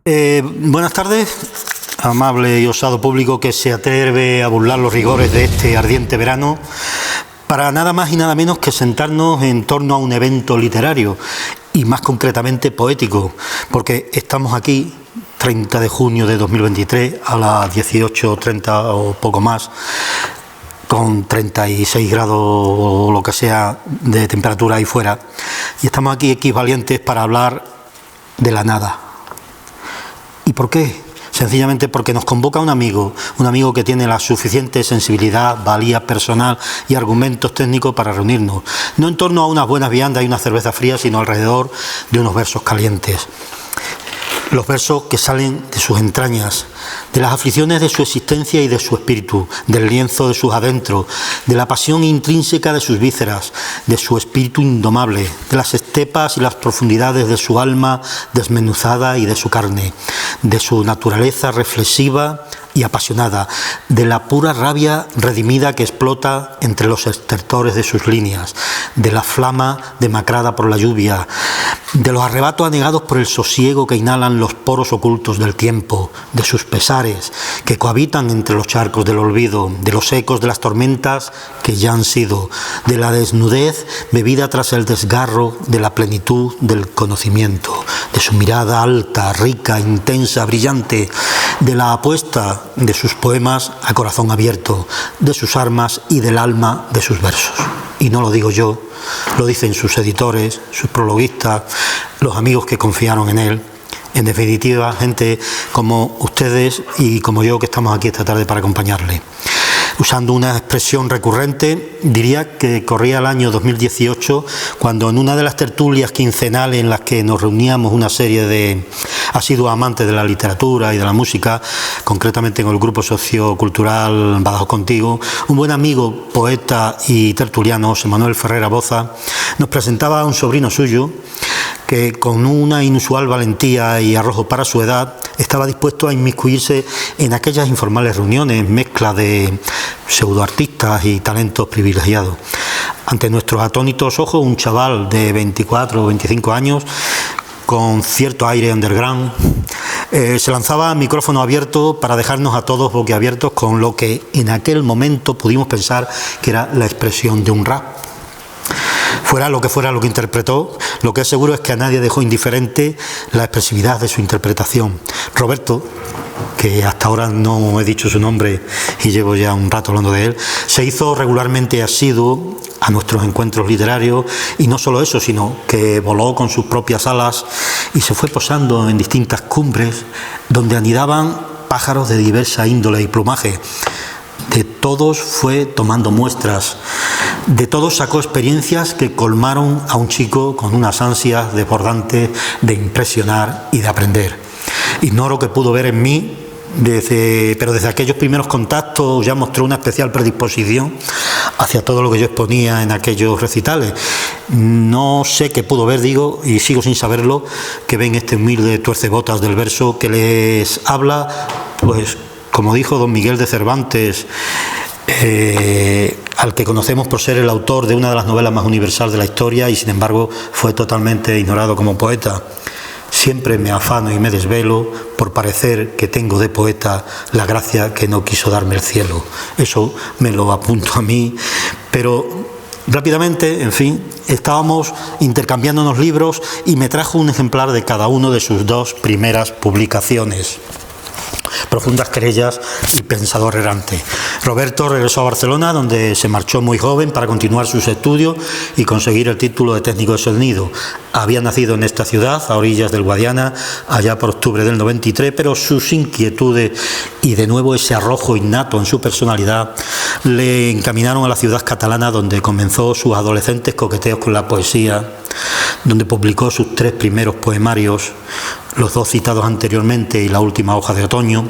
Buenas tardes, amable y osado público que se atreve a burlar los rigores de este ardiente verano para nada más y nada menos que sentarnos en torno a un evento literario y más concretamente poético, porque estamos aquí 30 de junio de 2023 a las 18:30 o poco más, con 36 grados o lo que sea de temperatura ahí fuera, y estamos aquí equivalientes para hablar de la nada. ¿Y por qué? Sencillamente porque nos convoca un amigo que tiene la suficiente sensibilidad, valía personal y argumentos técnicos para reunirnos, no en torno a unas buenas viandas y una cerveza fría, sino alrededor de unos versos calientes. Los versos que salen de sus entrañas, de las aflicciones de su existencia y de su espíritu, del lienzo de sus adentros, de la pasión intrínseca de sus vísceras, de su espíritu indomable, de las estepas y las profundidades de su alma desmenuzada y de su carne, de su naturaleza reflexiva y apasionada, de la pura rabia redimida que explota entre los estertores de sus líneas, de la flama demacrada por la lluvia, de los arrebatos anegados por el sosiego que inhalan los poros ocultos del tiempo, de sus pesares que cohabitan entre los charcos del olvido, de los ecos de las tormentas que ya han sido, de la desnudez bebida tras el desgarro de la plenitud del conocimiento, de su mirada alta, rica, intensa, brillante, de la apuesta de sus poemas a corazón abierto, de sus armas y del alma de sus versos. Y no lo digo yo, lo dicen sus editores, sus prologuistas, los amigos que confiaron en él. En definitiva, gente como ustedes y como yo que estamos aquí esta tarde para acompañarle. Usando una expresión recurrente, diría que corría el año 2018 cuando en una de las tertulias quincenales en las que nos reuníamos una serie de asiduos amantes de la literatura y de la música, concretamente en el grupo sociocultural Badajoz Contigo, un buen amigo, poeta y tertuliano, José Manuel Ferrera Boza, nos presentaba a un sobrino suyo que con una inusual valentía y arrojo para su edad estaba dispuesto a inmiscuirse en aquellas informales reuniones, mezcla de pseudoartistas y talentos privilegiados. Ante nuestros atónitos ojos, un chaval de 24 o 25 años, con cierto aire underground, se lanzaba a micrófono abierto para dejarnos a todos boquiabiertos con lo que en aquel momento pudimos pensar que era la expresión de un rap. Fuera lo que interpretó, lo que es seguro es que a nadie dejó indiferente la expresividad de su interpretación. Roberto, que hasta ahora no he dicho su nombre y llevo ya un rato hablando de él, se hizo regularmente asiduo a nuestros encuentros literarios, y no solo eso, sino que voló con sus propias alas y se fue posando en distintas cumbres donde anidaban pájaros de diversa índole y plumaje. De todos fue tomando muestras, de todos sacó experiencias que colmaron a un chico con unas ansias desbordantes de impresionar y de aprender. Ignoro qué pudo ver en mí, pero desde aquellos primeros contactos ya mostró una especial predisposición hacia todo lo que yo exponía en aquellos recitales. No sé qué pudo ver, digo, y sigo sin saberlo, que ven este humilde tuercebotas del verso que les habla, pues como dijo don Miguel de Cervantes, al que conocemos por ser el autor de una de las novelas más universales de la historia y sin embargo fue totalmente ignorado como poeta. Siempre me afano y me desvelo por parecer que tengo de poeta la gracia que no quiso darme el cielo. Eso me lo apunto a mí, pero rápidamente, en fin, estábamos intercambiándonos libros y me trajo un ejemplar de cada uno de sus dos primeras publicaciones: Profundas querellas y Pensador errante. Roberto regresó a Barcelona, donde se marchó muy joven para continuar sus estudios y conseguir el título de técnico de sonido. Había nacido en esta ciudad, a orillas del Guadiana, allá por octubre del 93, pero sus inquietudes y de nuevo ese arrojo innato en su personalidad le encaminaron a la ciudad catalana, donde comenzó sus adolescentes coqueteos con la poesía, donde publicó sus 3 primeros poemarios, los 2 citados anteriormente y La última hoja de otoño.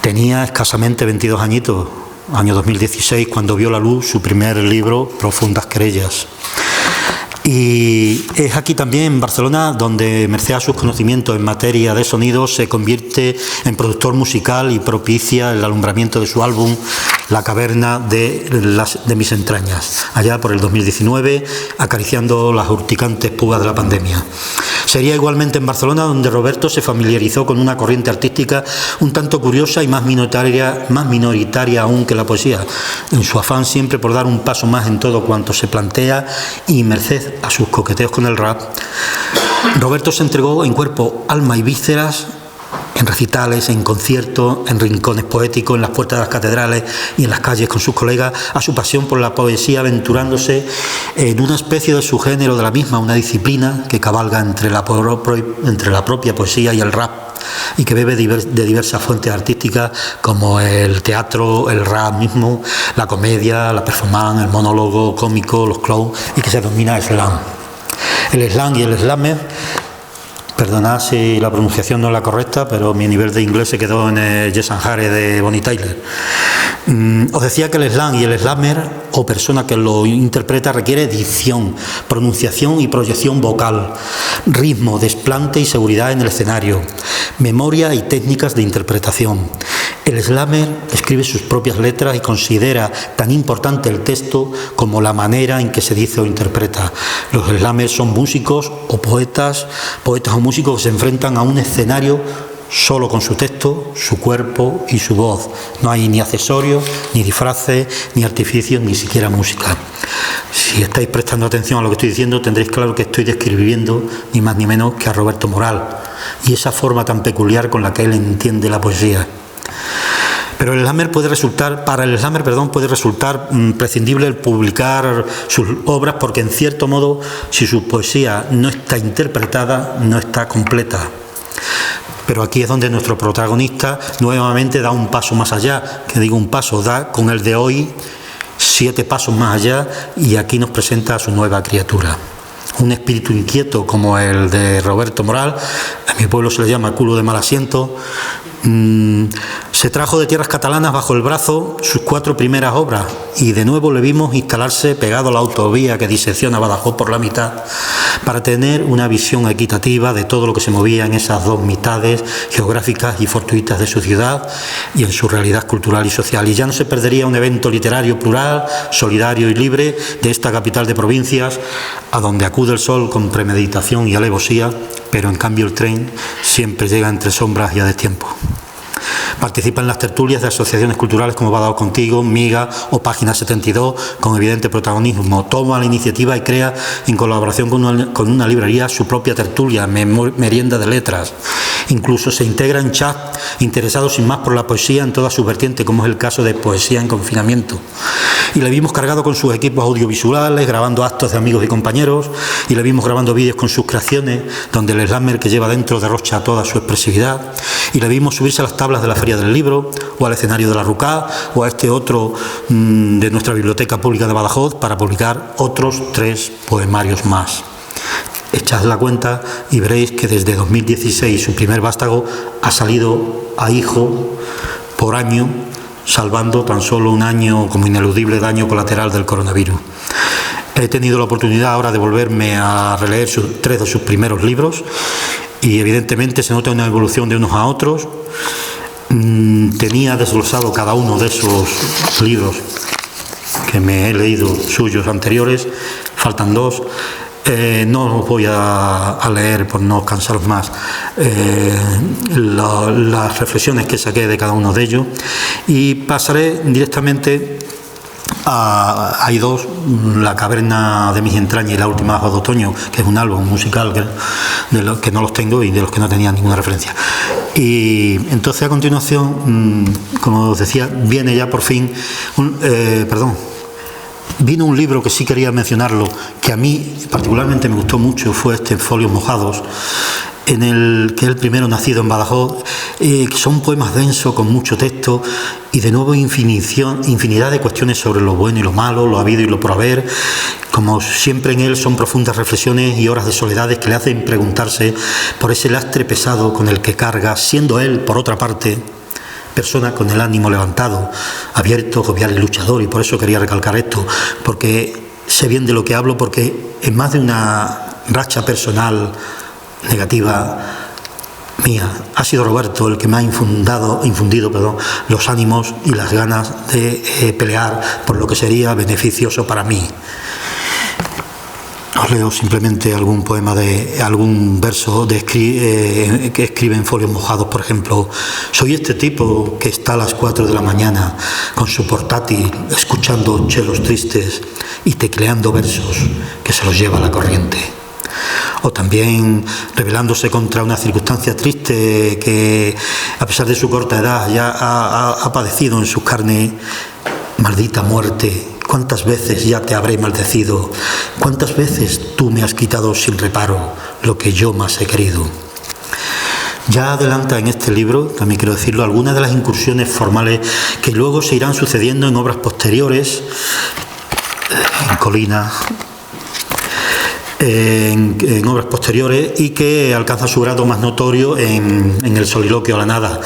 Tenía escasamente 22 añitos, año 2016, cuando vio la luz su primer libro, Profundas querellas. Y es aquí también, en Barcelona, donde, merced a sus conocimientos en materia de sonido, se convierte en productor musical y propicia el alumbramiento de su álbum La caverna de mis entrañas, allá por el 2019, acariciando las urticantes pugas de la pandemia. Sería igualmente en Barcelona donde Roberto se familiarizó con una corriente artística un tanto curiosa y más minoritaria aún que la poesía, en su afán siempre por dar un paso más en todo cuanto se plantea y merced a sus coqueteos con el rap. Roberto se entregó en cuerpo, alma y vísceras, en recitales, en conciertos, en rincones poéticos, en las puertas de las catedrales y en las calles con sus colegas, a su pasión por la poesía, aventurándose en una especie de subgénero de la misma, una disciplina que cabalga entre la propia poesía y el rap, y que bebe de diversas fuentes artísticas como el teatro, el rap mismo, la comedia, la performance, el monólogo cómico, los clowns, y que se denomina slam. El slam y el slammer, perdonad si la pronunciación no es la correcta, pero mi nivel de inglés se quedó en el Yes and Harry de Bonnie Tyler. Os decía que el slam y el slammer, o persona que lo interpreta, requiere dicción, pronunciación y proyección vocal, ritmo, desplante y seguridad en el escenario, memoria y técnicas de interpretación. El slammer escribe sus propias letras y considera tan importante el texto como la manera en que se dice o interpreta. Los slammers son músicos o poetas o músicos que se enfrentan a un escenario solo con su texto, su cuerpo y su voz. No hay ni accesorios, ni disfraces, ni artificios, ni siquiera música. Si estáis prestando atención a lo que estoy diciendo, tendréis claro que estoy describiendo ni más ni menos que a Roberto Moral y esa forma tan peculiar con la que él entiende la poesía. Pero para el slammer puede resultar prescindible el publicar sus obras, porque en cierto modo, si su poesía no está interpretada, no está completa. Pero aquí es donde nuestro protagonista nuevamente da un paso más allá, que digo un paso, da con el de hoy 7 pasos más allá, y aquí nos presenta a su nueva criatura. Un espíritu inquieto como el de Roberto Moral, a mi pueblo se le llama culo de mal asiento. Se trajo de tierras catalanas bajo el brazo sus 4 primeras obras, y de nuevo le vimos instalarse pegado a la autovía que disecciona Badajoz por la mitad, para tener una visión equitativa de todo lo que se movía en esas 2 mitades geográficas y fortuitas de su ciudad y en su realidad cultural y social. Y ya no se perdería un evento literario plural, solidario y libre de esta capital de provincias, a donde acude el sol con premeditación y alevosía, pero en cambio el tren siempre llega entre sombras y a destiempo. Participa en las tertulias de asociaciones culturales como Badajoz Contigo, Miga o Página 72, con evidente protagonismo. Toma la iniciativa y crea, en colaboración con una librería, su propia tertulia, Merienda de Letras. Incluso se integra en chat interesados sin más por la poesía en todas sus vertientes, como es el caso de Poesía en Confinamiento. Y le vimos cargado con sus equipos audiovisuales, grabando actos de amigos y compañeros, y le vimos grabando vídeos con sus creaciones, donde el slammer que lleva dentro derrocha toda su expresividad, y le vimos subirse a las tablas de la Feria del Libro, o al escenario de la RUCA, o a este otro de nuestra Biblioteca Pública de Badajoz, para publicar otros 3 poemarios más. Echad la cuenta y veréis que desde 2016 su primer vástago ha salido a hijo por año, salvando tan solo un año como ineludible daño colateral del coronavirus. He tenido la oportunidad ahora de volverme a releer 3 de sus primeros libros, y evidentemente se nota una evolución de unos a otros. Tenía desglosado cada uno de esos libros que me he leído suyos anteriores, faltan 2. No os voy a leer, por no cansaros más, las reflexiones que saqué de cada uno de ellos, y pasaré directamente hay 2, La caverna de mis entrañas y La última hoja de otoño, que es un álbum musical de los que no los tengo y de los que no tenía ninguna referencia. Y entonces, a continuación, como os decía, viene ya por fin vino un libro que sí quería mencionarlo, que a mí particularmente me gustó mucho, fue este Folios mojados, que es el primero nacido en Badajoz, que son poemas densos con mucho texto y de nuevo infinidad de cuestiones sobre lo bueno y lo malo, lo habido y lo por haber. Como siempre en él, son profundas reflexiones y horas de soledades que le hacen preguntarse por ese lastre pesado con el que carga, siendo él, por otra parte, persona con el ánimo levantado, abierto, jovial y luchador. Y por eso quería recalcar esto, porque sé bien de lo que hablo porque en más de una racha personal negativa mía, ha sido Roberto el que me ha infundido los ánimos y las ganas de pelear por lo que sería beneficioso para mí. Os leo simplemente algún poema algún verso que escribe en folios mojados, por ejemplo. Soy este tipo que está a las 4 de la mañana con su portátil, escuchando chelos tristes y tecleando versos que se los lleva la corriente. O también rebelándose contra una circunstancia triste que, a pesar de su corta edad, ya ha padecido en su carne. Maldita muerte, ¿cuántas veces ya te habré maldecido? ¿Cuántas veces tú me has quitado sin reparo lo que yo más he querido? Ya adelanta en este libro, también quiero decirlo, algunas de las incursiones formales que luego se irán sucediendo en obras posteriores, en Colina, en obras posteriores, y que alcanza su grado más notorio en el soliloquio a la nada,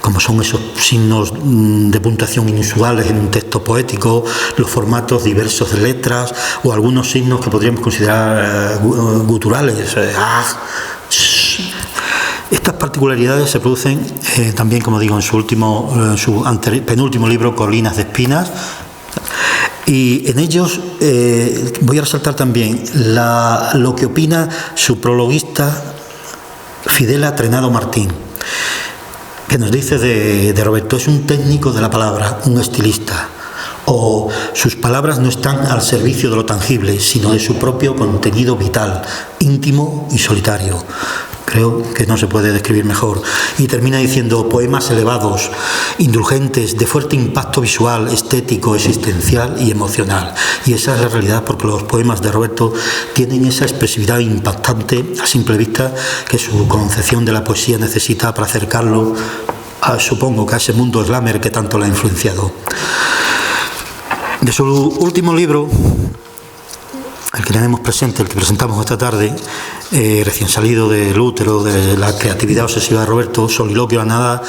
como son esos signos de puntuación inusuales en un texto poético, los formatos diversos de letras o algunos signos que podríamos considerar guturales. Estas particularidades se producen también, como digo, en su penúltimo libro, Colinas de Espinas. Y en ellos voy a resaltar también lo que opina su prologuista Fidela Trenado Martín, que nos dice de Roberto: es un técnico de la palabra, un estilista, o sus palabras no están al servicio de lo tangible, sino de su propio contenido vital, íntimo y solitario. Creo que no se puede describir mejor. Y termina diciendo: poemas elevados, indulgentes, de fuerte impacto visual, estético, existencial y emocional. Y esa es la realidad, porque los poemas de Roberto tienen esa expresividad impactante a simple vista que su concepción de la poesía necesita para acercarlo, supongo que a ese mundo slammer que tanto le ha influenciado. De su último libro, el que tenemos presente, el que presentamos esta tarde, recién salido del útero de la creatividad obsesiva de Roberto, Soliloquio a nada,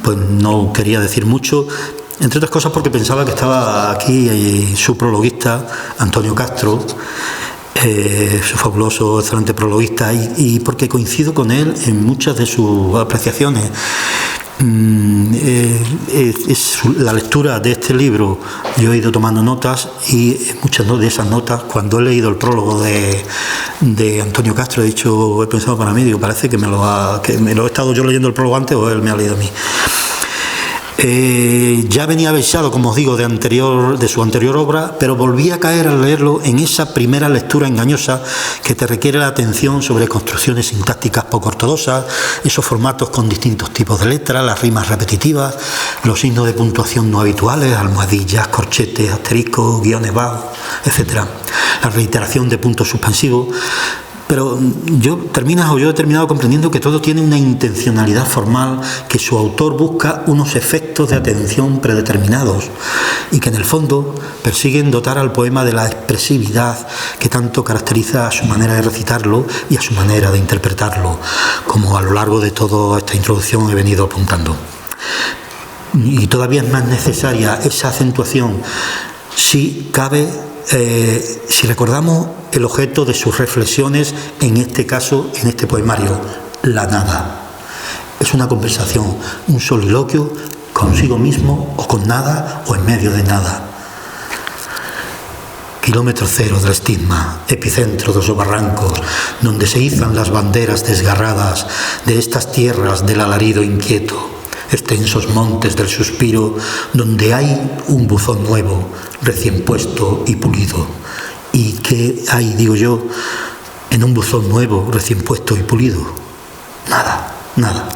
pues no quería decir mucho, entre otras cosas porque pensaba que estaba aquí su prologuista, Antonio Castro, su fabuloso, excelente prologuista, y porque coincido con él en muchas de sus apreciaciones. La lectura de este libro, yo he ido tomando notas, y muchas de esas notas, cuando he leído el prólogo de Antonio Castro, he pensado para mí, digo, parece que me lo he estado yo leyendo el prólogo antes, o él me ha leído a mí. Ya venía avisado, como os digo, de su anterior obra, pero volví a caer al leerlo en esa primera lectura engañosa que te requiere la atención sobre construcciones sintácticas poco ortodoxas, esos formatos con distintos tipos de letras, las rimas repetitivas, los signos de puntuación no habituales, almohadillas, corchetes, asteriscos, guiones bajos, etc. La reiteración de puntos suspensivos. Pero yo he terminado comprendiendo que todo tiene una intencionalidad formal, que su autor busca unos efectos de atención predeterminados y que en el fondo persiguen dotar al poema de la expresividad que tanto caracteriza a su manera de recitarlo y a su manera de interpretarlo, como a lo largo de toda esta introducción he venido apuntando. Y todavía es más necesaria esa acentuación si cabe, si recordamos el objeto de sus reflexiones, en este caso, en este poemario, la nada. Es una conversación, un soliloquio consigo mismo, o con nada, o en medio de nada. Kilómetro cero del estigma, epicentro de los barrancos, donde se izan las banderas desgarradas de estas tierras del alarido inquieto. Extensos montes del suspiro, donde hay un buzón nuevo, recién puesto y pulido. ¿Y qué hay, digo yo, en un buzón nuevo, recién puesto y pulido? Nada, nada.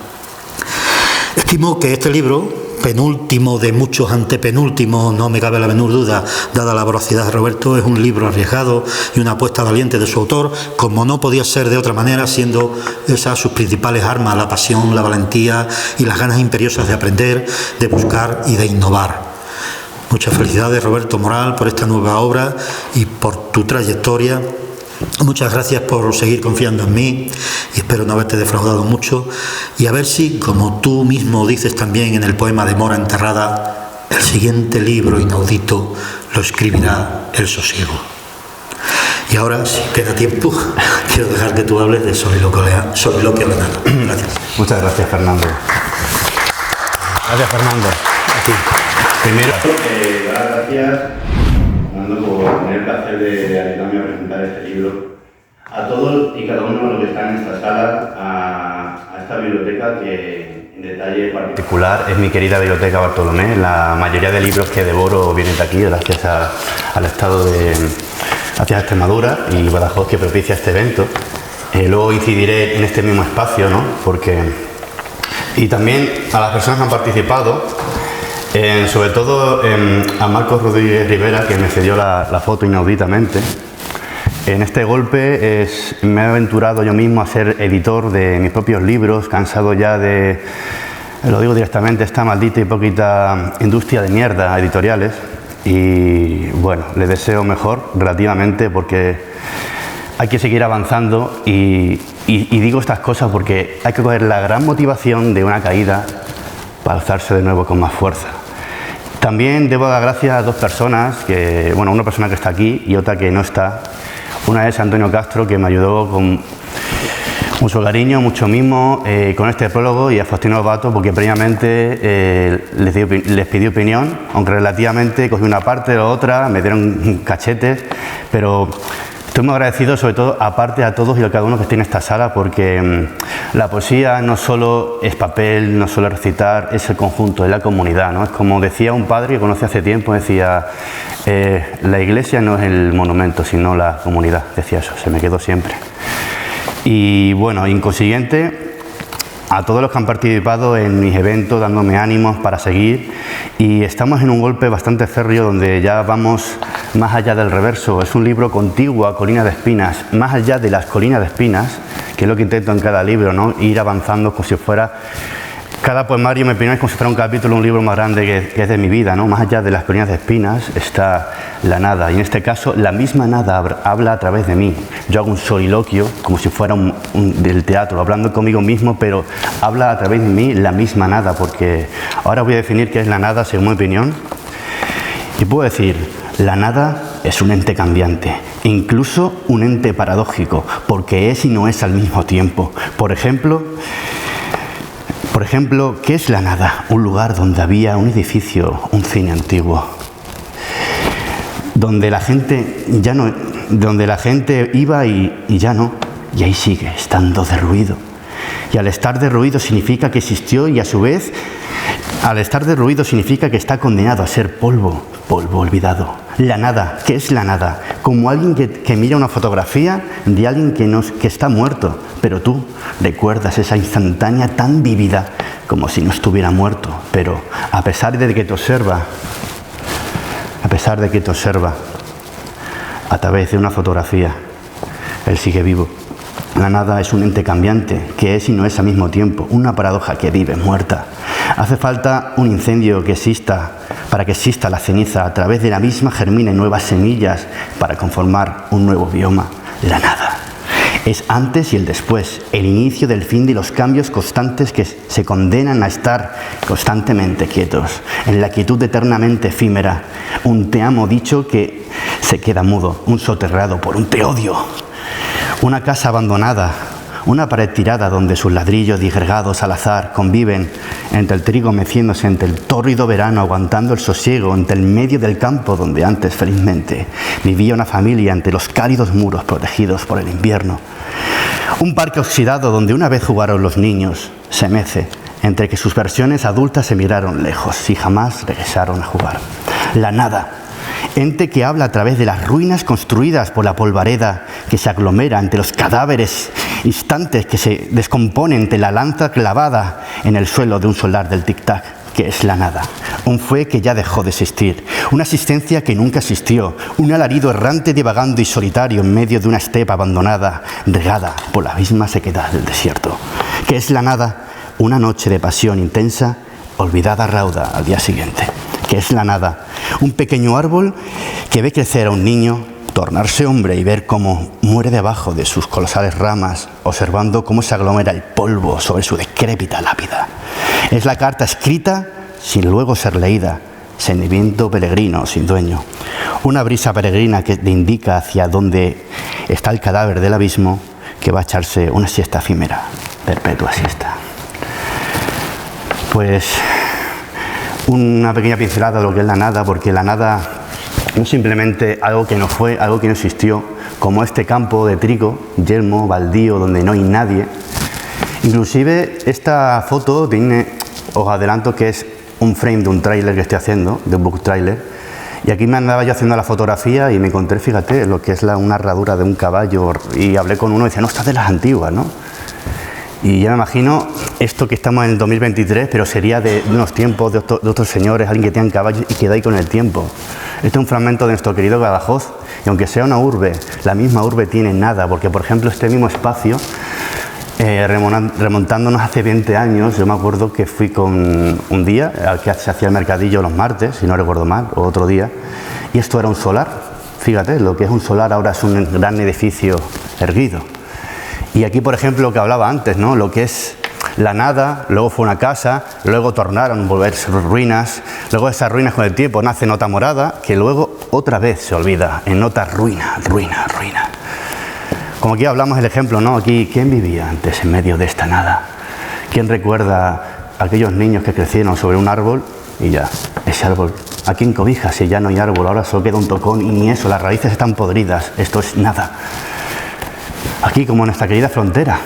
Estimo que este libro, penúltimo de muchos antepenúltimos, no me cabe la menor duda, dada la voracidad de Roberto, es un libro arriesgado y una apuesta valiente de su autor, como no podía ser de otra manera, siendo esas sus principales armas: la pasión, la valentía y las ganas imperiosas de aprender, de buscar y de innovar. Muchas felicidades, Roberto Moral, por esta nueva obra y por tu trayectoria. Muchas gracias por seguir confiando en mí, y espero no haberte defraudado mucho, y a ver si, como tú mismo dices también en el poema de Mora Enterrada, el siguiente libro inaudito lo escribirá el sosiego. Y ahora, si queda tiempo, quiero dejar que tú hables de soliloquio ganado. Gracias. Muchas gracias, Fernando. Gracias, Fernando. A ti. Primero, gracias, Fernando, por tener el placer de ayudarme a presentar este libro. A todos y cada uno de los que están en esta sala, a esta biblioteca que en detalle particular es mi querida Biblioteca Bartolomé. La mayoría de libros que devoro vienen de aquí, gracias al estado de... Gracias a Extremadura y Badajoz, que propicia este evento. Luego incidiré en este mismo espacio, ¿no? Y también a las personas que han participado, sobre todo a Marcos Rodríguez Rivera, que me cedió la foto inauditamente. En este golpe me he aventurado yo mismo a ser editor de mis propios libros, cansado ya de, lo digo directamente, esta maldita y hipócrita industria de mierda editoriales. Y bueno, les deseo mejor relativamente, porque hay que seguir avanzando y digo estas cosas porque hay que coger la gran motivación de una caída para alzarse de nuevo con más fuerza. También debo dar gracias a dos personas, una persona que está aquí y otra que no está. Una es Antonio Castro, que me ayudó con mucho cariño, mucho mimo con este prólogo, y a Faustino Lobato, porque previamente les pedí opinión, aunque relativamente cogí una parte o otra, me dieron cachetes, pero estoy muy agradecido, sobre todo, aparte a todos y a cada uno que esté en esta sala, porque la poesía no solo es papel, no solo es recitar, es el conjunto, es la comunidad, ¿no? Es como decía un padre que conocí hace tiempo, decía, la iglesia no es el monumento, sino la comunidad, decía eso, se me quedó siempre. Y bueno, en consiguiente, a todos los que han participado en mis eventos, dándome ánimos para seguir, y estamos en un golpe bastante férreo donde ya vamos más allá del reverso. Es un libro contiguo a Colina de Espinas, más allá de las colinas de espinas, que es lo que intento en cada libro, ¿no? Ir avanzando como si fuera... Cada poemario, mi opinión, es como si fuera un capítulo, un libro más grande que es de mi vida, ¿no? Más allá de las colinas de espinas está la nada, y en este caso la misma nada habla a través de mí. Yo hago un soliloquio como si fuera del teatro, hablando conmigo mismo, pero habla a través de mí la misma nada, porque ahora voy a definir qué es la nada según mi opinión. Y puedo decir, la nada es un ente cambiante, incluso un ente paradójico, porque es y no es al mismo tiempo. Por ejemplo, ¿qué es la nada? Un lugar donde había un edificio, un cine antiguo, donde la gente iba y ya no, y ahí sigue estando derruido. Y al estar derruido significa que existió, y a su vez, al estar derruido significa que está condenado a ser polvo olvidado. La nada, ¿qué es la nada? Como alguien que mira una fotografía de alguien que está muerto, pero tú recuerdas esa instantánea tan vívida como si no estuviera muerto, pero a pesar de que te observa a través de una fotografía, él sigue vivo. La nada es un ente cambiante, que es y no es al mismo tiempo, una paradoja que vive muerta. Hace falta un incendio que exista para que exista la ceniza. A través de la misma germinen nuevas semillas para conformar un nuevo bioma. La nada es antes y el después, el inicio del fin de los cambios constantes que se condenan a estar constantemente quietos, en la quietud eternamente efímera. Un te amo dicho que se queda mudo, un soterrado por un te odio. Una casa abandonada, una pared tirada donde sus ladrillos disgregados al azar conviven entre el trigo meciéndose, entre el tórrido verano aguantando el sosiego, entre el medio del campo donde antes felizmente vivía una familia, entre los cálidos muros protegidos por el invierno. Un parque oxidado donde una vez jugaron los niños se mece entre que sus versiones adultas se miraron lejos y jamás regresaron a jugar. La nada. Ente que habla a través de las ruinas construidas por la polvareda que se aglomera entre los cadáveres instantes que se descomponen entre la lanza clavada en el suelo de un solar del tic-tac, que es la nada. Un fue que ya dejó de existir, una existencia que nunca existió, un alarido errante divagando y solitario en medio de una estepa abandonada, regada por la misma sequedad del desierto. Que es la nada, una noche de pasión intensa, olvidada rauda al día siguiente. Que es la nada, un pequeño árbol que ve crecer a un niño, tornarse hombre y ver cómo muere debajo de sus colosales ramas, observando cómo se aglomera el polvo sobre su decrépita lápida. Es la carta escrita sin luego ser leída, sediento peregrino sin dueño. Una brisa peregrina que te indica hacia dónde está el cadáver del abismo, que va a echarse una siesta efímera, perpetua siesta. Pues una pequeña pincelada de lo que es la nada, porque la nada no es simplemente algo que no fue, algo que no existió, como este campo de trigo, yermo, baldío, donde no hay nadie. Inclusive esta foto os adelanto que es un frame de un tráiler que estoy haciendo, de un book trailer, y aquí me andaba yo haciendo la fotografía y me encontré, fíjate, lo que es una herradura de un caballo, y hablé con uno y decía, no, esta es de las antiguas, ¿no? Y ya me imagino esto que estamos en el 2023, pero sería de unos tiempos de otros señores, alguien que tenga caballos y queda ahí con el tiempo. Este es un fragmento de nuestro querido Badajoz, y aunque sea una urbe, la misma urbe tiene nada, porque por ejemplo este mismo espacio, remontándonos hace 20 años, yo me acuerdo que fui con un día al que se hacía el mercadillo los martes, si no recuerdo mal, o otro día, y esto era un solar. Fíjate, lo que es un solar ahora es un gran edificio erguido. Y aquí, por ejemplo, lo que hablaba antes, ¿no? Lo que es la nada, luego fue una casa, luego tornaron a volverse ruinas, luego esas ruinas con el tiempo nace nota morada, que luego otra vez se olvida en nota ruina, ruina, ruina. Como aquí hablamos el ejemplo, ¿no? Aquí, ¿quién vivía antes en medio de esta nada? ¿Quién recuerda a aquellos niños que crecieron sobre un árbol y ya, ese árbol, ¿a quién cobija si ya no hay árbol? Ahora solo queda un tocón y ni eso, las raíces están podridas, esto es nada. Aquí, como en nuestra querida frontera,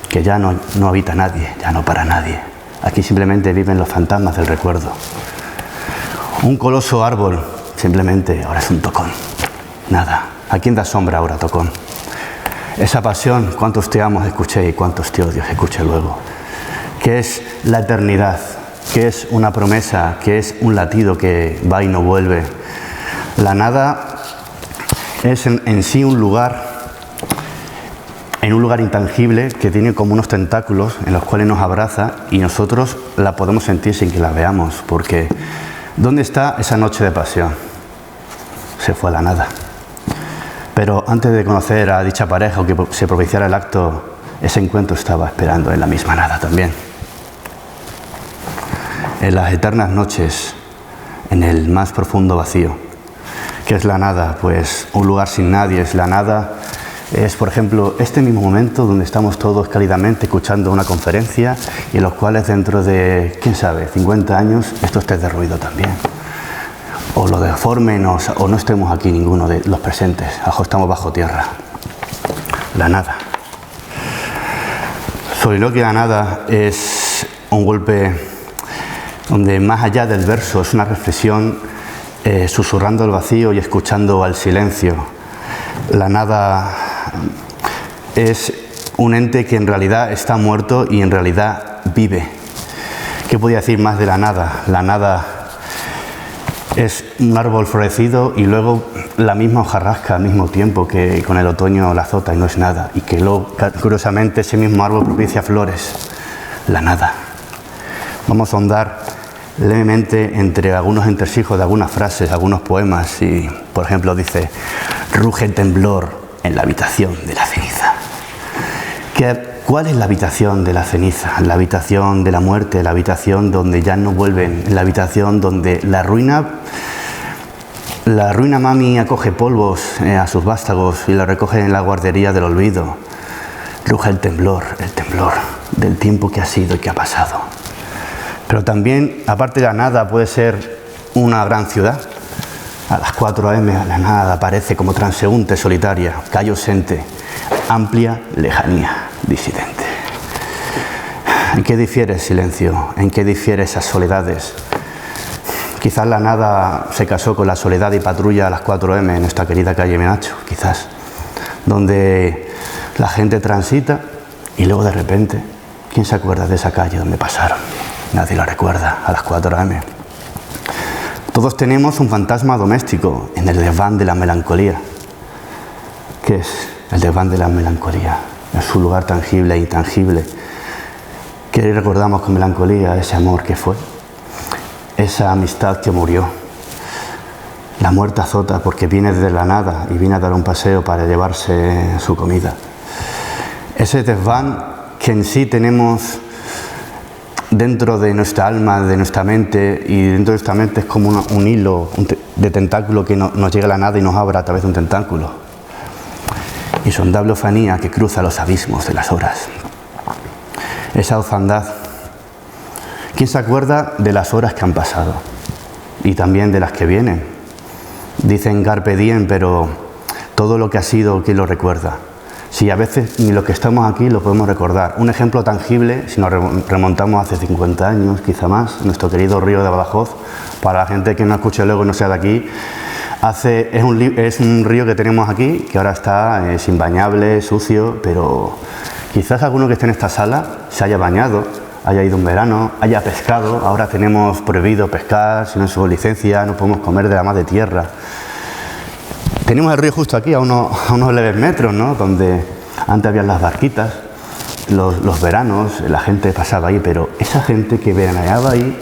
que ya no habita nadie, ya no para nadie. Aquí simplemente viven los fantasmas del recuerdo. Un coloso árbol, simplemente, ahora es un tocón. Nada. ¿A quién da sombra ahora, tocón? Esa pasión, cuántos te amo escuché y cuántos te odio escuché luego. ¿Qué es la eternidad? ¿Qué es una promesa? ¿Qué es un latido que va y no vuelve? La nada es en sí un lugar, en un lugar intangible que tiene como unos tentáculos en los cuales nos abraza y nosotros la podemos sentir sin que la veamos, porque ¿dónde está esa noche de pasión? Se fue a la nada. Pero antes de conocer a dicha pareja o que se propiciara el acto, ese encuentro estaba esperando en la misma nada también. En las eternas noches, en el más profundo vacío. ¿Qué es la nada? Pues un lugar sin nadie. Es la nada. Es, por ejemplo, este mismo momento donde estamos todos cálidamente escuchando una conferencia y en los cuales dentro de, quién sabe, 50 años, esto esté derruido también. O lo deformen o no estemos aquí ninguno de los presentes, estamos bajo tierra. La nada. Soliloquio la nada es un golpe donde más allá del verso es una reflexión susurrando al vacío y escuchando al silencio. La nada es un ente que en realidad está muerto y en realidad vive. ¿Qué podía decir más de la nada? La nada es un árbol florecido y luego la misma hojarasca al mismo tiempo que con el otoño la azota y no es nada. Y que luego, curiosamente, ese mismo árbol propicia flores. La nada. Vamos a ahondar levemente entre algunos entresijos de algunas frases, algunos poemas. Y, por ejemplo, dice, ruge el temblor en la habitación de la ceniza. ¿Cuál es la habitación de la ceniza? La habitación de la muerte, la habitación donde ya no vuelven, la habitación donde la ruina mami acoge polvos a sus vástagos y la recoge en la guardería del olvido. Ruge el temblor del tiempo que ha sido y que ha pasado. Pero también, aparte de la nada, puede ser una gran ciudad. A las 4 a.m. la nada aparece como transeúnte solitaria, calle ausente, amplia lejanía, disidente. ¿En qué difiere el silencio? ¿En qué difiere esas soledades? Quizás la nada se casó con la soledad y patrulla a las 4 a.m. en esta querida calle Menacho, quizás, donde la gente transita y luego de repente, ¿quién se acuerda de esa calle donde pasaron? Nadie la recuerda a las 4 a.m. Todos tenemos un fantasma doméstico en el desván de la melancolía. ¿Qué es el desván de la melancolía? Es su lugar tangible e intangible. ¿Qué recordamos con melancolía? Ese amor que fue, esa amistad que murió. La muerte azota porque viene desde la nada y viene a dar un paseo para llevarse su comida. Ese desván que en sí tenemos dentro de nuestra alma, de nuestra mente, y dentro de nuestra mente es como un hilo de tentáculo que nos llega a la nada y nos abre a través de un tentáculo. Insondable ufanía que cruza los abismos de las horas. Esa orfandad. ¿Quién se acuerda de las horas que han pasado? Y también de las que vienen. Dicen carpe diem, pero todo lo que ha sido, ¿quién lo recuerda? Si a veces ni lo que estamos aquí lo podemos recordar. Un ejemplo tangible, si nos remontamos hace 50 años, quizá más, nuestro querido río de Badajoz, para la gente que no escuche luego y no sea de aquí, es un río que tenemos aquí, que ahora está sin bañable, sucio, pero quizás alguno que esté en esta sala se haya bañado, haya ido un verano, haya pescado. Ahora tenemos prohibido pescar, si no es su licencia, no podemos comer de la mar de tierra. Tenemos el río justo aquí, a unos leves metros, ¿no? Donde antes habían las barquitas, los veranos, la gente pasaba ahí, pero esa gente que veraneaba ahí,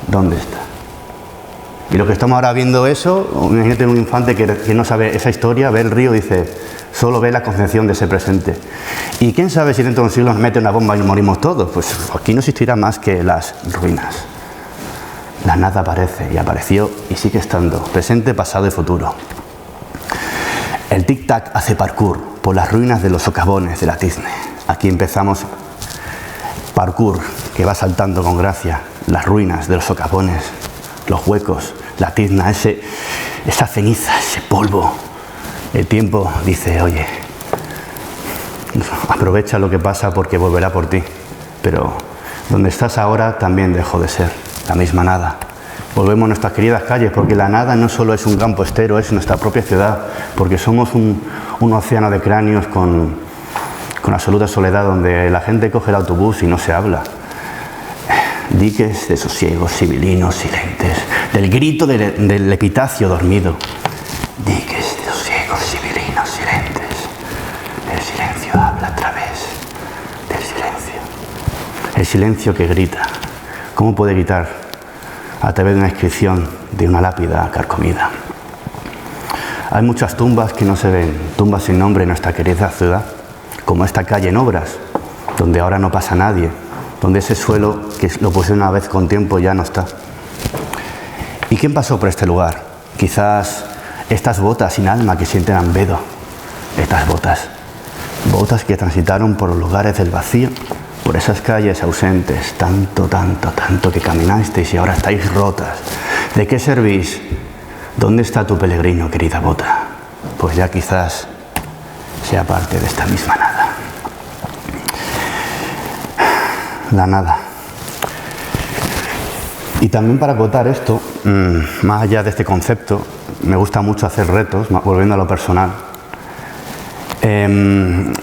¿dónde está? Y lo que estamos ahora viendo eso, imagínate un infante que no sabe esa historia, ve el río y dice, solo ve la concepción de ese presente. Y quién sabe si dentro de un siglo nos mete una bomba y nos morimos todos. Pues aquí no existirá más que las ruinas. La nada aparece y apareció y sigue estando, presente, pasado y futuro. El tic-tac hace parkour por las ruinas de los socavones de la tizne. Aquí empezamos parkour, que va saltando con gracia, las ruinas de los socavones, los huecos, la tizna, esa ceniza, ese polvo. El tiempo dice, oye, aprovecha lo que pasa porque volverá por ti. Pero donde estás ahora también dejó de ser la misma nada. Volvemos a nuestras queridas calles, porque la nada no solo es un campo estero, es nuestra propia ciudad, porque somos un océano de cráneos con absoluta soledad, donde la gente coge el autobús y no se habla. Diques de sosiegos civilinos silentes, del grito del epitafio dormido. Diques de sosiegos civilinos silentes. El silencio habla a través del silencio. El silencio que grita. ¿Cómo puede gritar? A través de una inscripción de una lápida carcomida. Hay muchas tumbas que no se ven, tumbas sin nombre en nuestra querida ciudad, como esta calle en obras, donde ahora no pasa nadie, donde ese suelo que lo pusieron una vez con tiempo ya no está. ¿Y quién pasó por este lugar? Quizás estas botas sin alma que sienten ambedo, estas botas que transitaron por los lugares del vacío, por esas calles ausentes, tanto que caminasteis y ahora estáis rotas. ¿De qué servís? ¿Dónde está tu peregrino, querida bota? Pues ya quizás sea parte de esta misma nada. La nada. Y también para acotar esto, más allá de este concepto, me gusta mucho hacer retos, volviendo a lo personal.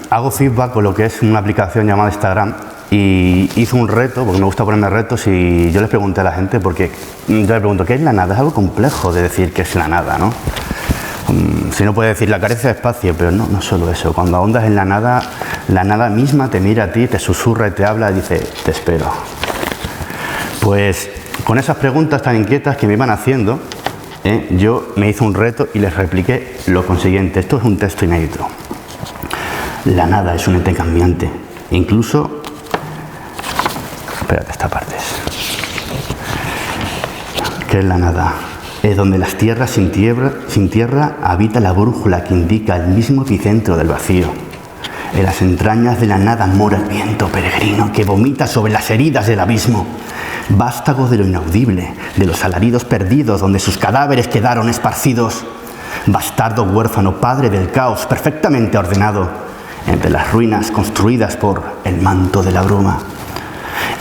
Hago feedback con lo que es una aplicación llamada Instagram y hice un reto, porque me gusta ponerme retos, y yo les pregunté a la gente, porque yo les pregunto, ¿qué es la nada? Es algo complejo de decir qué es la nada, ¿no? Si no puede decir la carencia de espacio, pero no solo eso. Cuando ahondas en la nada misma te mira a ti, te susurra y te habla y dice, te espero. Pues con esas preguntas tan inquietas que me iban haciendo, yo me hice un reto y les repliqué lo consiguiente. Esto es un texto inédito. La nada es un ente cambiante. Incluso... Espérate, esta parte es... ¿Qué es la nada? Es donde las tierras sin tierra habita la brújula que indica el mismo epicentro del vacío. En las entrañas de la nada mora el viento peregrino que vomita sobre las heridas del abismo. Vástago de lo inaudible, de los alaridos perdidos donde sus cadáveres quedaron esparcidos. Bastardo huérfano, padre del caos, perfectamente ordenado, entre las ruinas construidas por el manto de la bruma.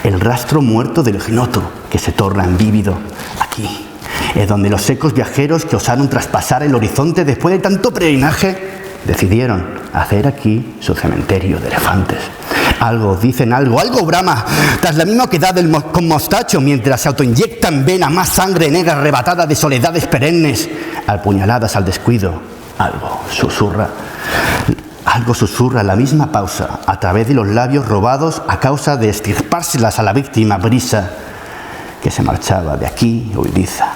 El rastro muerto del ignoto que se torna en vívido. Aquí es donde los secos viajeros que osaron traspasar el horizonte después de tanto peregrinaje decidieron hacer aquí su cementerio de elefantes. Dicen algo brama tras la misma oquedad con mostacho mientras se autoinyecta en vena más sangre negra arrebatada de soledades perennes, apuñaladas al descuido. Algo susurra la misma pausa a través de los labios robados a causa de estirpárselas a la víctima brisa que se marchaba de aquí o Ibiza.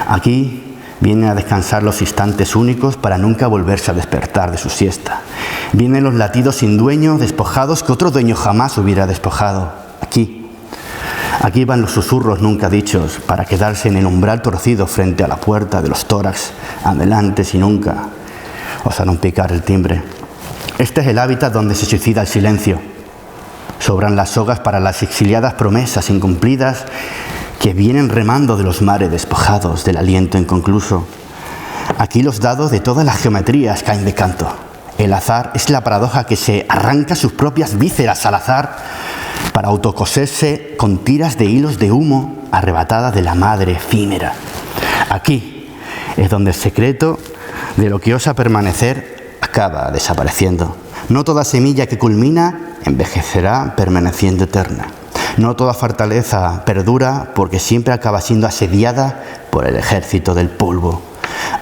Aquí vienen a descansar los instantes únicos para nunca volverse a despertar de su siesta. Vienen los latidos sin dueño, despojados que otro dueño jamás hubiera despojado. Aquí, Aquí van los susurros nunca dichos para quedarse en el umbral torcido frente a la puerta de los tórax, adelante si nunca osaron picar el timbre. Este es el hábitat donde se suicida el silencio. Sobran las sogas para las exiliadas promesas incumplidas que vienen remando de los mares despojados del aliento inconcluso. Aquí los dados de todas las geometrías caen de canto. El azar es la paradoja que se arranca sus propias vísceras al azar para autocoserse con tiras de hilos de humo arrebatadas de la madre efímera. Aquí es donde el secreto de lo que osa permanecer acaba desapareciendo. No toda semilla que culmina envejecerá permaneciendo eterna. No toda fortaleza perdura porque siempre acaba siendo asediada por el ejército del polvo.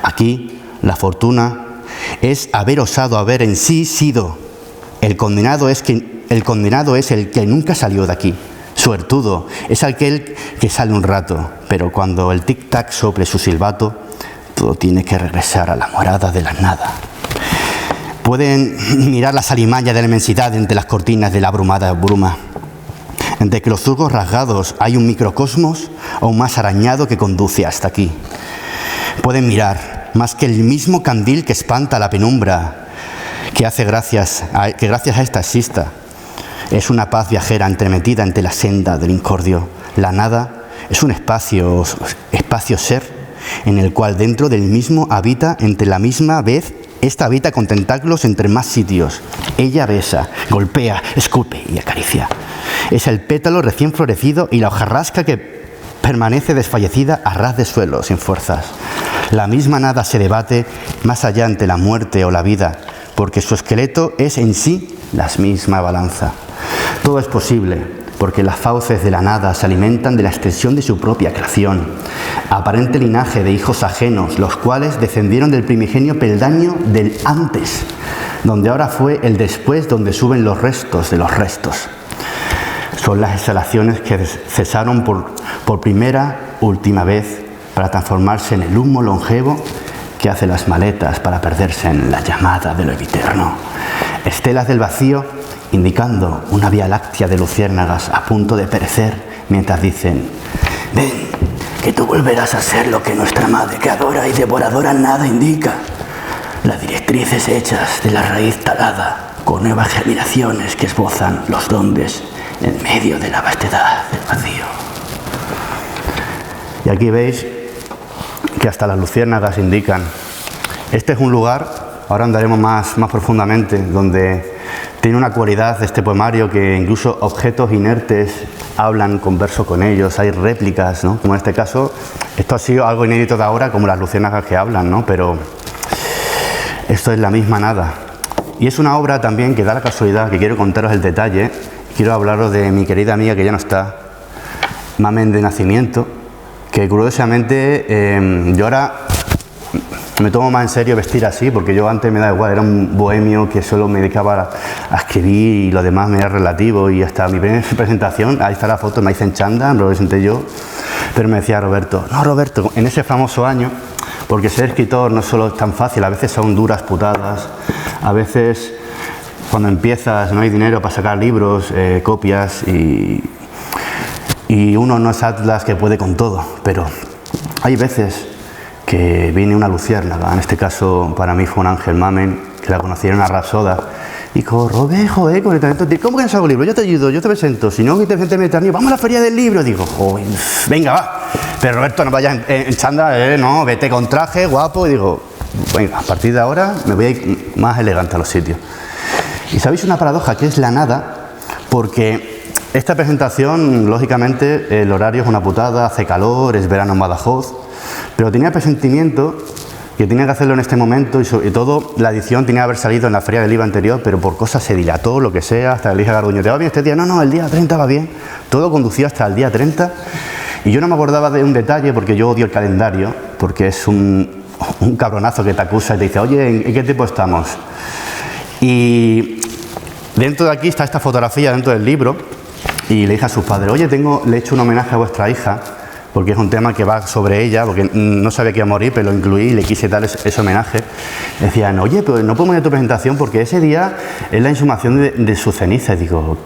Aquí la fortuna es haber osado haber en sí sido. El condenado es el que nunca salió de aquí. Suertudo es aquel que sale un rato, pero cuando el tic-tac sople su silbato, todo tiene que regresar a la morada de la nada. Pueden mirar las alimañas de la inmensidad entre las cortinas de la abrumada bruma. Entre que los surcos rasgados hay un microcosmos aún más arañado que conduce hasta aquí. Pueden mirar, más que el mismo candil que espanta la penumbra, que gracias a esta exista. Es una paz viajera entremetida entre la senda del incordio. La nada es un espacio ser en el cual dentro del mismo habita entre la misma vez. Esta habita con tentáculos entre más sitios. Ella besa, golpea, escupe y acaricia. Es el pétalo recién florecido y la hojarasca que permanece desfallecida a ras de suelo, sin fuerzas. La misma nada se debate más allá ante la muerte o la vida, porque su esqueleto es en sí la misma balanza. Todo es posible, porque las fauces de la nada se alimentan de la extensión de su propia creación, aparente linaje de hijos ajenos, los cuales descendieron del primigenio peldaño del antes, donde ahora fue el después donde suben los restos de los restos. Son las exhalaciones que cesaron por última vez para transformarse en el humo longevo que hace las maletas para perderse en la llamada de lo eterno. Estelas del vacío indicando una vía láctea de luciérnagas a punto de perecer mientras dicen: ven, que tú volverás a ser lo que nuestra madre creadora y devoradora nada indica. Las directrices hechas de la raíz talada con nuevas generaciones que esbozan los dondes en medio de la vastedad del vacío. Y aquí veis que hasta las luciérnagas indican. Este es un lugar, ahora andaremos más profundamente, donde tiene una cualidad de este poemario que incluso objetos inertes hablan, converso con ellos, hay réplicas, ¿no? Como en este caso, esto ha sido algo inédito de ahora, como las luciérnagas que hablan, ¿no? Pero esto es la misma nada. Y es una obra también que da la casualidad, que quiero contaros el detalle, quiero hablaros de mi querida amiga que ya no está, Mamen de nacimiento, que curiosamente yo ahora me tomo más en serio vestir así, porque yo antes me da igual, era un bohemio que solo me dedicaba a escribir y lo demás me era relativo, y hasta mi primera presentación, ahí está la foto, me hice en chándal, lo presenté yo, pero me decía Roberto, no Roberto, en ese famoso año, porque ser escritor no solo es tan fácil, a veces son duras putadas, a veces cuando empiezas no hay dinero para sacar libros, copias, y uno no es Atlas que puede con todo, pero hay veces que viene una luciérnaga, en este caso para mí fue un ángel Mamen, que la conocí en una rapsoda, y dijo, Robejo, con el talento, ¿cómo que no saco libro? Yo te ayudo, yo te presento, si no que te presente Mediterráneo, vamos a la feria del libro. Digo, joder, venga, va, pero Roberto, no vayas en chándal, no, vete con traje, guapo. Y digo, venga, a partir de ahora me voy a ir más elegante a los sitios. Y sabéis una paradoja, que es la nada, porque esta presentación, lógicamente, el horario es una putada, hace calor, es verano en Badajoz, pero tenía presentimiento que tenía que hacerlo en este momento, y sobre todo la edición tenía que haber salido en la feria del libro anterior, pero por cosas se dilató, lo que sea, hasta le dije a Garduño, ¿te va bien este día? No, el día 30 va bien. Todo conducía hasta el día 30, y yo no me acordaba de un detalle, porque yo odio el calendario, porque es un cabronazo que te acusa y te dice, oye, ¿en qué tiempo estamos? Y dentro de aquí está esta fotografía dentro del libro, y le dije a sus padres, oye, le he hecho un homenaje a vuestra hija, porque es un tema que va sobre ella, porque no sabía que iba a morir, pero lo incluí y le quise dar ese homenaje. Decían, oye, pero no podemos ir a tu presentación porque ese día es la insumación de su ceniza. Y digo,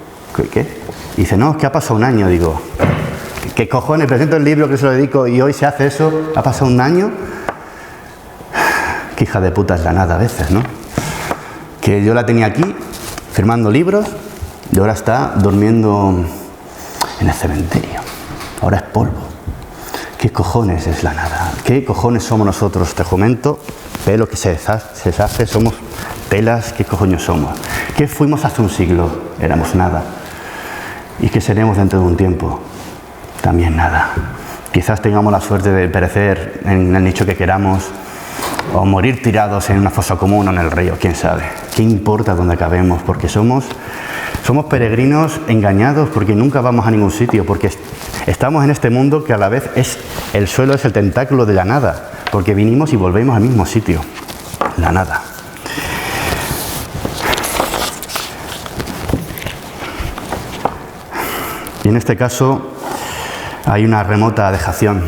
¿qué? Y dice, no, es que ha pasado un año. Digo, ¿Qué cojones? Presento el libro que se lo dedico y hoy se hace eso. Ha pasado un año. Qué hija de puta es la nada a veces, ¿no? Que yo la tenía aquí, firmando libros, y ahora está durmiendo en el cementerio. Ahora es polvo. ¿Qué cojones es la nada? ¿Qué cojones somos nosotros? Te comento, pelo que se deshace, somos telas, ¿qué cojones somos? ¿Qué fuimos hace un siglo? Éramos nada. ¿Y qué seremos dentro de un tiempo? También nada. Quizás tengamos la suerte de perecer en el nicho que queramos, o morir tirados en una fosa común o en el río, quién sabe. ¿Qué importa dónde acabemos? Porque somos peregrinos engañados, porque nunca vamos a ningún sitio, porque estamos en este mundo que a la vez el suelo es el tentáculo de la nada, porque vinimos y volvemos al mismo sitio, la nada. Y en este caso hay una remota dejación.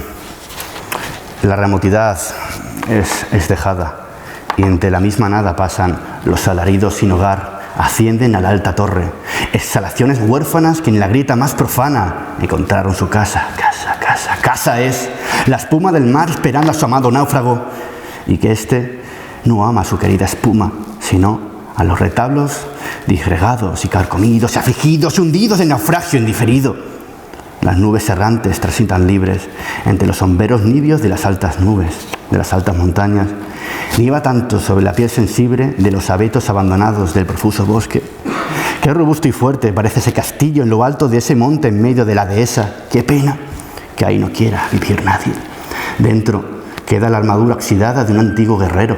La remotidad es dejada, y entre la misma nada pasan los alaridos sin hogar, ascienden a la alta torre, exhalaciones huérfanas que en la grieta más profana encontraron su casa. Casa es la espuma del mar esperando a su amado náufrago, y que éste no ama a su querida espuma, sino a los retablos disgregados y carcomidos, afligidos y hundidos en naufragio indiferido. Las nubes errantes transitan libres entre los sombreros nibios de las altas nubes, de las altas montañas. Nieva tanto sobre la piel sensible de los abetos abandonados del profuso bosque. Qué robusto y fuerte parece ese castillo en lo alto de ese monte en medio de la dehesa. Qué pena que ahí no quiera vivir nadie. Dentro queda la armadura oxidada de un antiguo guerrero.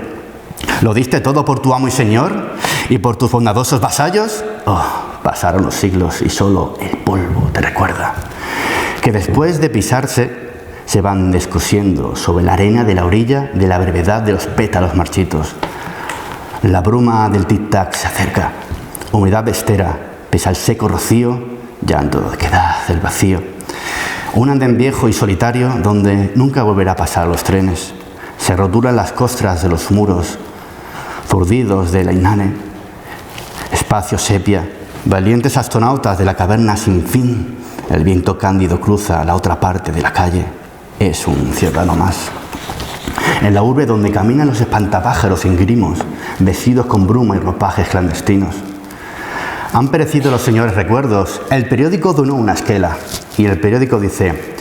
¿Lo diste todo por tu amo y señor? ¿Y por tus bondadosos vasallos? Oh, pasaron los siglos y solo el polvo te recuerda que después de pisarse se van descosiendo sobre la arena de la orilla de la brevedad de los pétalos marchitos. La bruma del tic-tac se acerca, humedad de estera, pese al seco rocío, llanto de quedad del vacío. Un andén viejo y solitario donde nunca volverá a pasar los trenes. Se rotulan las costras de los muros, zurdidos de la inane. Espacio sepia, valientes astronautas de la caverna sin fin. El viento cándido cruza a la otra parte de la calle. Es un ciudadano más. En la urbe donde caminan los espantapájaros en grimos, vestidos con bruma y ropajes clandestinos. Han perecido los señores recuerdos. El periódico donó una esquela y el periódico dice: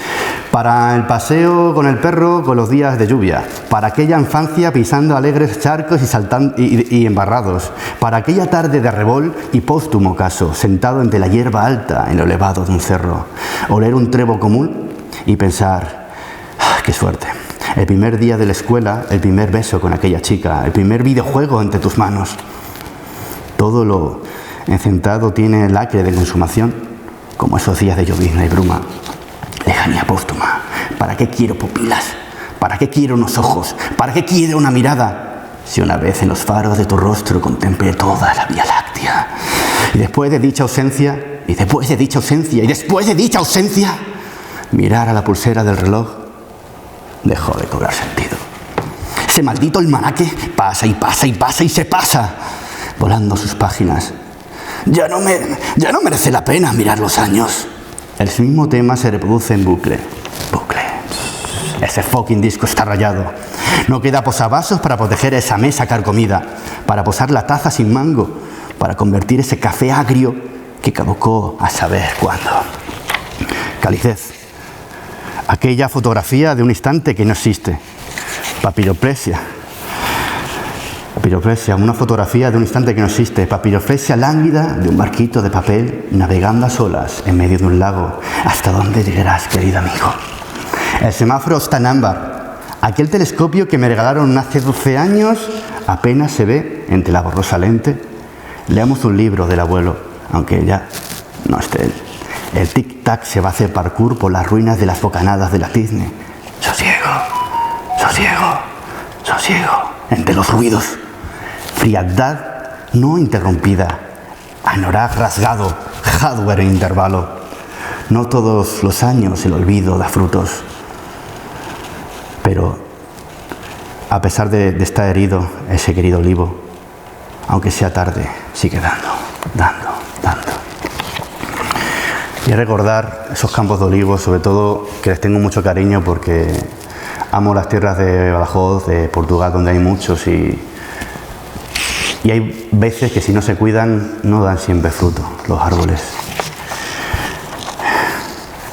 para el paseo con el perro con los días de lluvia, para aquella infancia pisando alegres charcos y saltando y embarrados, para aquella tarde de rebol y póstumo caso, sentado entre la hierba alta en lo elevado de un cerro, oler un trebo común y pensar: qué suerte, el primer día de la escuela, el primer beso con aquella chica, el primer videojuego entre tus manos. Todo lo encentado tiene el lacre de consumación, como esos días de llovizna y bruma. Lejanía póstuma. ¿Para qué quiero pupilas? ¿Para qué quiero unos ojos? ¿Para qué quiero una mirada? Si una vez en los faros de tu rostro contemplé toda la Vía Láctea. Y después de dicha ausencia, y después de dicha ausencia, y después de dicha ausencia, mirar a la pulsera del reloj dejó de cobrar sentido. Ese maldito almanaque pasa y pasa y pasa y se pasa, volando sus páginas. Ya no merece la pena mirar los años. El mismo tema se reproduce en bucle. Ese fucking disco está rayado. No queda posavasos para proteger esa mesa carcomida, para posar la taza sin mango, para convertir ese café agrio que caducó a saber cuándo. Calicez. Aquella fotografía de un instante que no existe. Papiroflexia, una fotografía de un instante que no existe. Papiroflexia lánguida de un barquito de papel navegando a solas en medio de un lago. ¿Hasta dónde llegarás, querido amigo? El semáforo está en ámbar. Aquel telescopio que me regalaron hace 12 años apenas se ve entre la borrosa lente. Leamos un libro del abuelo, aunque ya no esté él. El tic-tac se va a hacer parkour por las ruinas de las bocanadas de la Cisne. Sosiego, entre los ruidos. Frialdad no interrumpida. Anorak rasgado, hardware en intervalo. No todos los años el olvido da frutos. Pero, a pesar de estar herido, ese querido olivo, aunque sea tarde, sigue dando. y recordar esos campos de olivos, sobre todo que les tengo mucho cariño porque amo las tierras de Badajoz, de Portugal, donde hay muchos y hay veces que si no se cuidan no dan siempre fruto los árboles.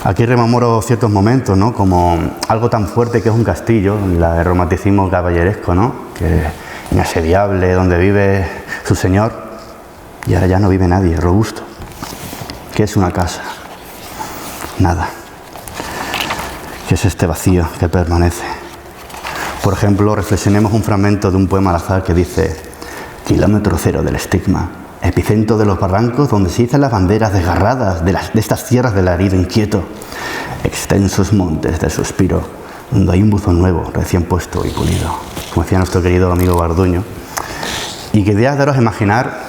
Aquí rememoro ciertos momentos, ¿no? Como algo tan fuerte que es un castillo, el romanticismo caballeresco, ¿no? Que es inasediable, donde vive su señor, y ahora ya no vive nadie, robusto. ¿Qué es una casa? Nada. ¿Qué es este vacío que permanece? Por ejemplo, reflexionemos un fragmento de un poema al azar que dice: kilómetro cero del estigma, epicentro de los barrancos donde se izan las banderas desgarradas de estas tierras del arido inquieto, extensos montes del suspiro, donde hay un buzón nuevo, recién puesto y pulido, como decía nuestro querido amigo Garduño. Y quería daros a imaginar,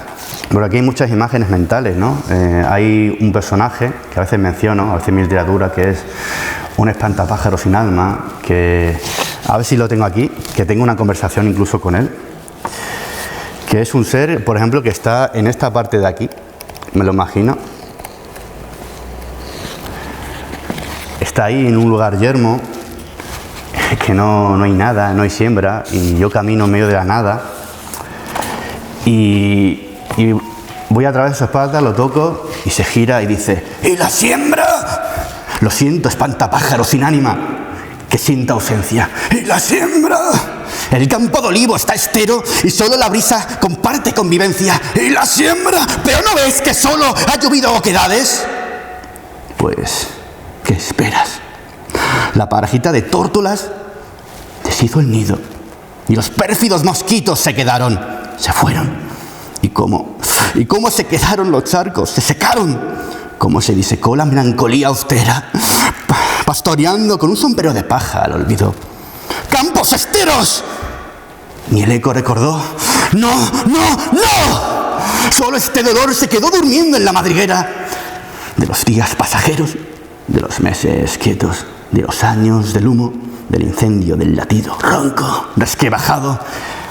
porque aquí hay muchas imágenes mentales, ¿no? Hay un personaje que a veces menciono, a veces en mi literatura, que es un espantapájaro sin alma, que a ver si lo tengo aquí, que tengo una conversación incluso con él, que es un ser, por ejemplo, que está en esta parte de aquí, me lo imagino. Está ahí en un lugar yermo, que no hay nada, no hay siembra, y yo camino en medio de la nada, y voy a través de su espalda, lo toco, y se gira y dice: ¿y la siembra? Lo siento, espantapájaro sin ánima, que sienta ausencia. ¿Y la siembra? El campo de olivo está estero y solo la brisa comparte convivencia. ¿Y la siembra? ¿Pero no ves que solo ha llovido oquedades? Pues, ¿qué esperas? La parejita de tórtolas deshizo el nido y los pérfidos mosquitos se quedaron, se fueron. ¿Y cómo se quedaron los charcos? Se secaron. ¿Cómo se disecó la melancolía austera? Pastoreando con un sombrero de paja al olvido. ¡Campos esteros! Ni el eco recordó. ¡No! Solo este dolor se quedó durmiendo en la madriguera de los días pasajeros, de los meses quietos, de los años del humo, del incendio, del latido ronco, resquebrajado,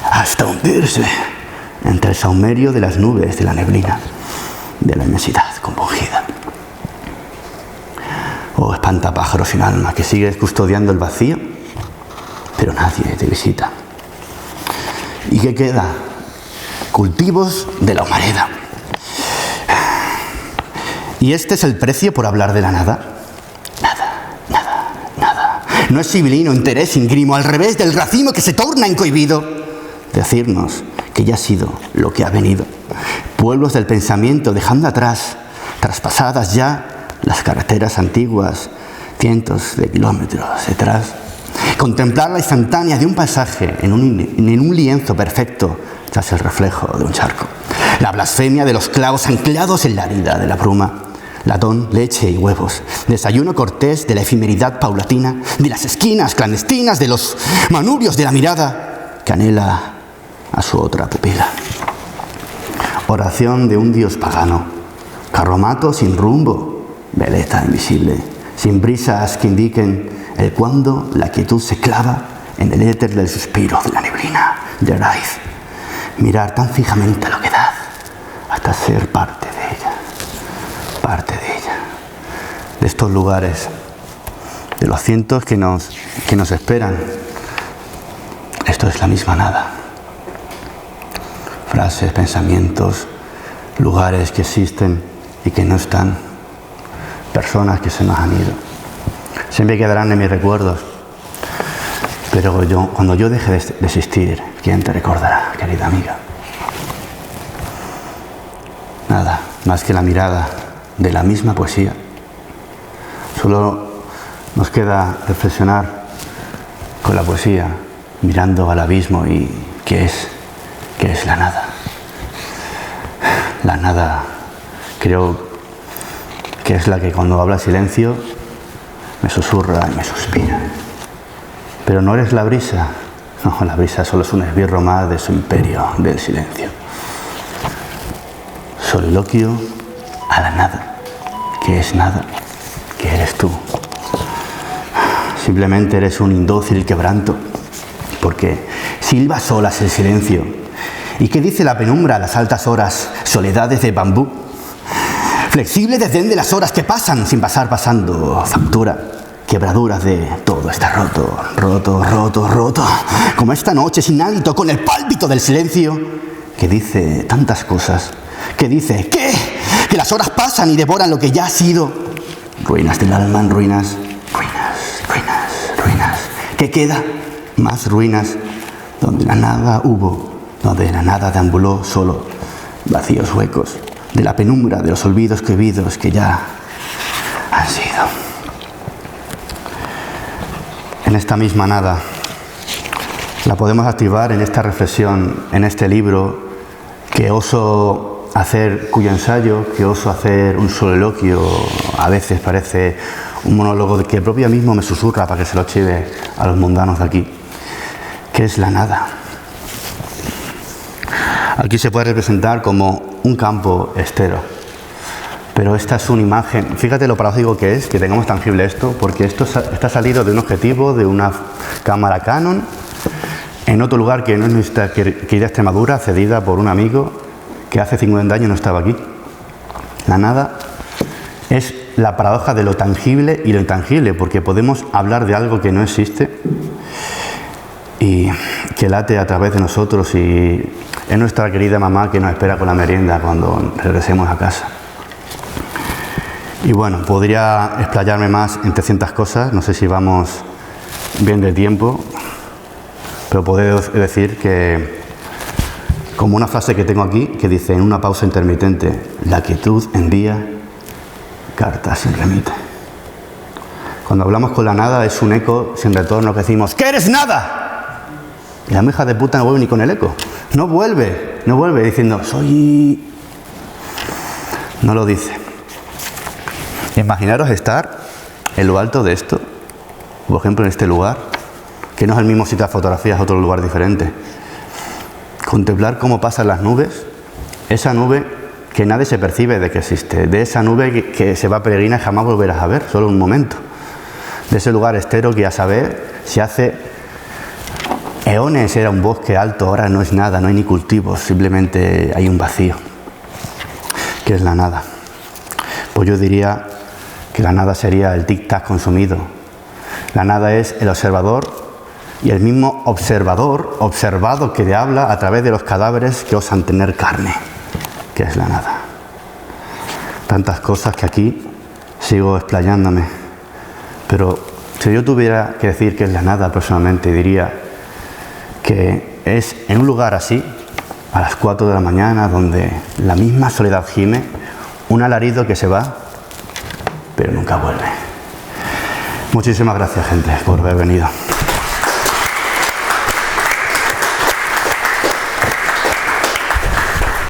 hasta hundirse entre el saumerio de las nubes, de la neblina, de la inmensidad compungida. Oh, espantapájaro sin alma, que sigues custodiando el vacío, pero nadie te visita. ¿Y qué queda? Cultivos de la humareda. ¿Y este es el precio por hablar de la nada? Nada. No es sibilino, interés ingrimo, al revés del racimo que se torna encohibido. Decirnos que ya ha sido lo que ha venido. Pueblos del pensamiento dejando atrás, traspasadas ya las carreteras antiguas, cientos de kilómetros detrás. Contemplar la instantánea de un paisaje en un lienzo perfecto tras el reflejo de un charco. La blasfemia de los clavos anclados en la herida de la bruma. Latón, leche y huevos. Desayuno cortés de la efemeridad paulatina, de las esquinas clandestinas, de los manubrios de la mirada que anhela a su otra pupila. Oración de un dios pagano. Carromato sin rumbo, veleta invisible, sin brisas que indiquen el cuándo la quietud se clava en el éter del suspiro de la neblina de raíz. Mirar tan fijamente la oquedad hasta ser parte de ella, de estos lugares, de los cientos que nos esperan. Esto es la misma nada. Frases, pensamientos, lugares que existen y que no están, personas que se nos han ido. Siempre quedarán en mis recuerdos, pero cuando yo deje de existir, ¿quién te recordará, querida amiga? Nada más que la mirada de la misma poesía. Solo nos queda reflexionar con la poesía, mirando al abismo y ¿qué es la nada? La nada creo que es la que cuando habla silencio me susurra y me suspira. Pero no eres la brisa. No, la brisa solo es un esbirro más de su imperio del silencio. Soliloquio a la nada. ¿Qué es nada? ¿Qué eres tú? Simplemente eres un indócil quebranto, porque silba solas el silencio. ¿Y qué dice la penumbra a las altas horas? Soledades de bambú. flexible desdén de las horas que pasan sin pasar pasando factura. Quebraduras de todo está roto, roto, roto, roto. Como esta noche sin hálito, con el pálpito del silencio, que dice tantas cosas. Que dice, ¿qué? Que las horas pasan y devoran lo que ya ha sido. Ruinas del alma en ruinas, ruinas, ruinas, ruinas. ¿Qué queda? Más ruinas, donde la nada hubo, donde la nada deambuló solo. Vacíos huecos, de la penumbra de los olvidos cohibidos que ya han sido. En esta misma nada, la podemos activar en esta reflexión, en este libro, que oso hacer, cuyo ensayo, que oso hacer un soliloquio, a veces parece un monólogo que el propio mismo me susurra para que se lo chive a los mundanos de aquí, que es la nada. Aquí se puede representar como un campo estero. Pero esta es una imagen, fíjate lo paradójico que es que tengamos tangible esto, porque esto está salido de un objetivo, de una cámara Canon, en otro lugar que no es nuestra querida Extremadura, cedida por un amigo que hace 50 años no estaba aquí. La nada es la paradoja de lo tangible y lo intangible, porque podemos hablar de algo que no existe y que late a través de nosotros, y es nuestra querida mamá que nos espera con la merienda cuando regresemos a casa. Y bueno, podría explayarme más en 300 cosas, no sé si vamos bien de tiempo, pero puedo decir que, como una frase que tengo aquí, que dice en una pausa intermitente, la quietud envía cartas sin remite. Cuando hablamos con la nada es un eco sin retorno que decimos, ¡que eres nada! Y la hija de puta no vuelve ni con el eco, no vuelve diciendo, soy... No lo dice. Imaginaros estar en lo alto de esto, por ejemplo en este lugar, que no es el mismo sitio de fotografías, es otro lugar diferente. Contemplar cómo pasan las nubes, esa nube que nadie se percibe de que existe, de esa nube que se va peregrina y jamás volverás a ver, solo un momento. De ese lugar estero que a saber si hace eones era un bosque alto, ahora no es nada, no hay ni cultivos, simplemente hay un vacío, que es la nada. Pues yo diría que la nada sería el tic-tac consumido. La nada es el observador y el mismo observador, observado, que le habla a través de los cadáveres que osan tener carne, que es la nada. Tantas cosas que aquí sigo explayándome, pero si yo tuviera que decir que es la nada personalmente, diría que es en un lugar así, a las 4 de la mañana, donde la misma soledad gime, un alarido que se va, pero nunca vuelve. Muchísimas gracias, gente, por haber venido.